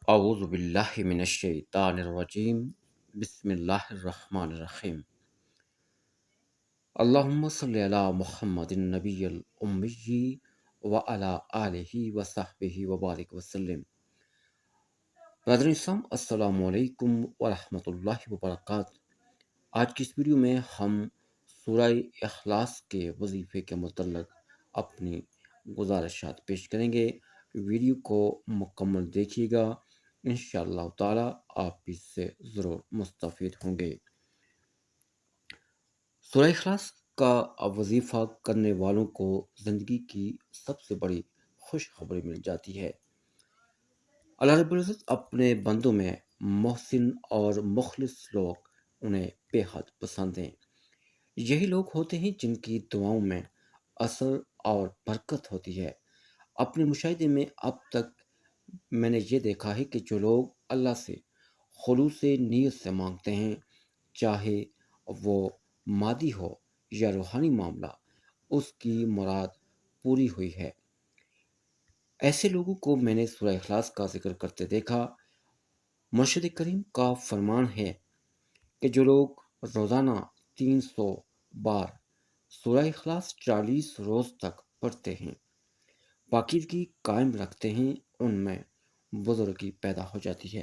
اعوذ باللہ من الشیطان الرجیم بسم اللہ الرحمن الرحیم اللہم صلی علی محمد النبی الامی وعلی آلہ وصحبہ وبارک وسلم۔ برادر اسلام، السلام علیکم ورحمۃ اللہ وبرکاتہ۔ آج کی اس ویڈیو میں ہم سورہ اخلاص کے وظیفے کے متعلق اپنی گزارشات پیش کریں گے۔ ویڈیو کو مکمل دیکھیے گا، انشاءاللہ تعالی آپ اس سے ضرور مستفید ہوں گے۔ سورہ اخلاص کا وظیفہ کرنے والوں کو زندگی کی سب سے بڑی خوشخبری مل جاتی ہے۔ اللہ رب العزت اپنے بندوں میں محسن اور مخلص لوگ انہیں بے حد پسند ہیں۔ یہی لوگ ہوتے ہیں جن کی دعاؤں میں اثر اور برکت ہوتی ہے۔ اپنے مشاہدے میں اب تک میں نے یہ دیکھا ہے کہ جو لوگ اللہ سے خلوص نیت سے مانگتے ہیں، چاہے وہ مادی ہو یا روحانی معاملہ، اس کی مراد پوری ہوئی ہے۔ ایسے لوگوں کو میں نے سورہ اخلاص کا ذکر کرتے دیکھا۔ مرشد کریم کا فرمان ہے کہ جو لوگ روزانہ 300 بار سورہ اخلاص 40 روز تک پڑھتے ہیں، پاکیزگی قائم رکھتے ہیں، ان میں بزرگی پیدا ہو جاتی ہے،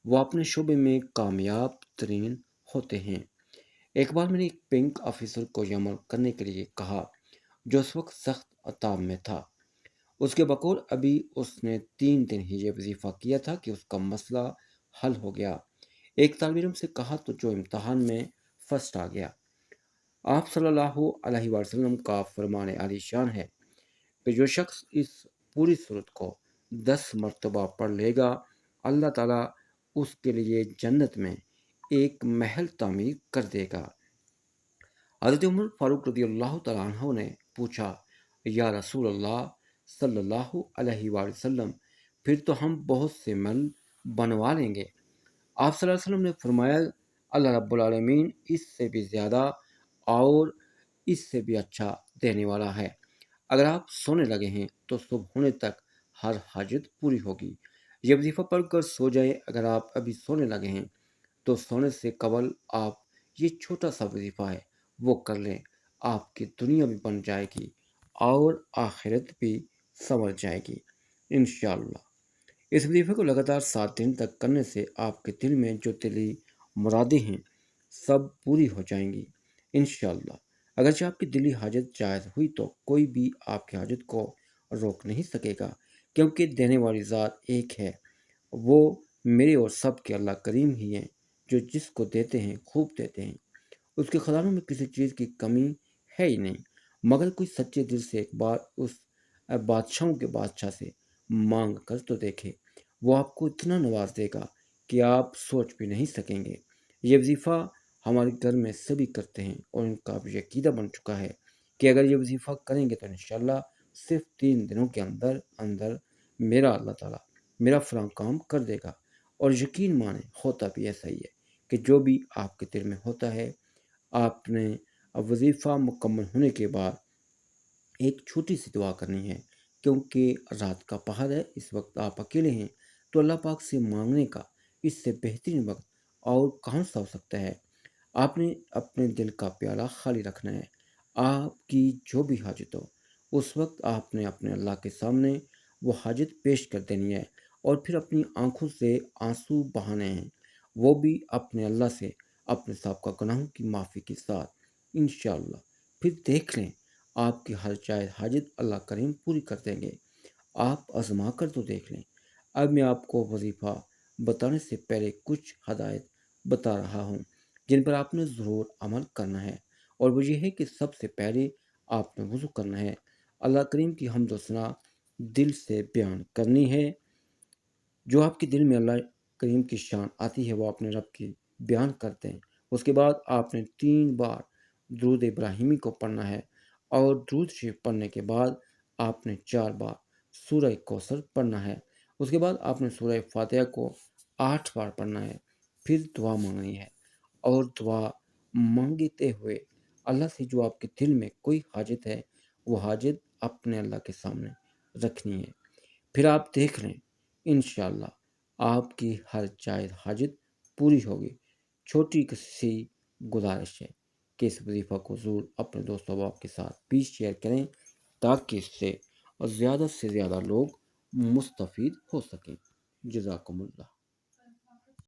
وہ اپنے شعبے میں کامیاب ترین ہوتے ہیں۔ ایک بار میں نے ایک بینک آفیسر کو یہ عمل کرنے کے لیے کہا جو اس وقت سخت عطاب میں تھا۔ اس کے بقول ابھی اس نے 3 دن ہی یہ وظیفہ کیا تھا کہ اس کا مسئلہ حل ہو گیا۔ ایک طالب علم سے کہا تو جو امتحان میں فرسٹ آ گیا۔ آپ صلی اللہ علیہ وسلم کا فرمان عالی شان ہے کہ جو شخص اس پوری صورت کو 10 مرتبہ پڑھ لے گا، اللہ تعالیٰ اس کے لیے جنت میں ایک محل تعمیر کر دے گا۔ حضرت عمر فاروق رضی اللہ تعالیٰ عنہ نے پوچھا، یا رسول اللہ صلی اللہ علیہ وآلہ وسلم، پھر تو ہم بہت سے محل بنوا لیں گے۔ آپ صلی اللہ علیہ وسلم نے فرمایا، اللہ رب العالمین اس سے بھی زیادہ اور اس سے بھی اچھا دینے والا ہے۔ اگر آپ سونے لگے ہیں تو صبح ہونے تک ہر حاجت پوری ہوگی۔ یہ وظیفہ پڑھ کر سو جائیں۔ اگر آپ ابھی سونے لگے ہیں تو سونے سے قبل آپ یہ چھوٹا سا وظیفہ ہے وہ کر لیں، آپ کی دنیا بھی بن جائے گی اور آخرت بھی سنور جائے گی انشاءاللہ۔ اس وظیفے کو لگاتار 7 دن تک کرنے سے آپ کے دل میں جو دلی مرادیں ہیں سب پوری ہو جائیں گی انشاءاللہ۔ اگرچہ آپ کی دلی حاجت جائز ہوئی تو کوئی بھی آپ کی حاجت کو روک نہیں سکے گا، کیونکہ دینے والی ذات ایک ہے، وہ میرے اور سب کے اللہ کریم ہی ہیں، جو جس کو دیتے ہیں خوب دیتے ہیں۔ اس کے خزانوں میں کسی چیز کی کمی ہے ہی نہیں، مگر کوئی سچے دل سے ایک بار اس بادشاہوں کے بادشاہ سے مانگ کر تو دیکھے، وہ آپ کو اتنا نواز دے گا کہ آپ سوچ بھی نہیں سکیں گے۔ یہ وظیفہ ہمارے گھر میں سبھی کرتے ہیں اور ان کا بھی عقیدہ بن چکا ہے کہ اگر یہ وظیفہ کریں گے تو انشاءاللہ صرف 3 دنوں کے اندر میرا اللہ تعالیٰ میرا فلاں کام کر دے گا۔ اور یقین مانیں ہوتا بھی ایسا ہی ہے کہ جو بھی آپ کے دل میں ہوتا ہے، آپ نے وظیفہ مکمل ہونے کے بعد ایک چھوٹی سی دعا کرنی ہے، کیونکہ رات کا پہر ہے، اس وقت آپ اکیلے ہیں، تو اللہ پاک سے مانگنے کا اس سے بہترین وقت اور کون سا ہو سکتا ہے۔ آپ نے اپنے دل کا پیالہ خالی رکھنا ہے۔ آپ کی جو بھی حاجت ہو اس وقت آپ نے اپنے اللہ کے سامنے وہ حاجت پیش کر دینی ہے، اور پھر اپنی آنکھوں سے آنسو بہانے ہیں، وہ بھی اپنے اللہ سے اپنے سابقہ گناہوں کی معافی کے ساتھ انشاءاللہ۔ پھر دیکھ لیں آپ کی ہر جائز حاجت اللہ کریم پوری کر دیں گے۔ آپ آزما کر تو دیکھ لیں۔ اب میں آپ کو وظیفہ بتانے سے پہلے کچھ ہدایت بتا رہا ہوں جن پر آپ نے ضرور عمل کرنا ہے، اور وہ یہ ہے کہ سب سے پہلے آپ نے وضو کرنا ہے، اللہ کریم کی حمد و ثنا دل سے بیان کرنی ہے۔ جو آپ کے دل میں اللہ کریم کی شان آتی ہے وہ اپنے رب کی بیان کرتے ہیں۔ اس کے بعد آپ نے 3 بار درود ابراہیمی کو پڑھنا ہے، اور درود شریف پڑھنے کے بعد آپ نے 4 بار سورہ کوثر پڑھنا ہے۔ اس کے بعد آپ نے سورہ فاتحہ کو 8 بار پڑھنا ہے، پھر دعا مانگنی ہے، اور دعا مانگتے ہوئے اللہ سے جو آپ کے دل میں کوئی حاجت ہے وہ حاجت اپنے اللہ کے سامنے رکھنی ہے۔ پھر آپ دیکھ لیں انشاءاللہ آپ کی ہر جائز حاجت پوری ہوگی۔ چھوٹی سی گزارش ہے کہ اس وظیفہ کو ضرور اپنے دوست احباب کے ساتھ بھی شیئر کریں تاکہ اس سے زیادہ لوگ مستفید ہو سکیں۔ جزاکم اللہ۔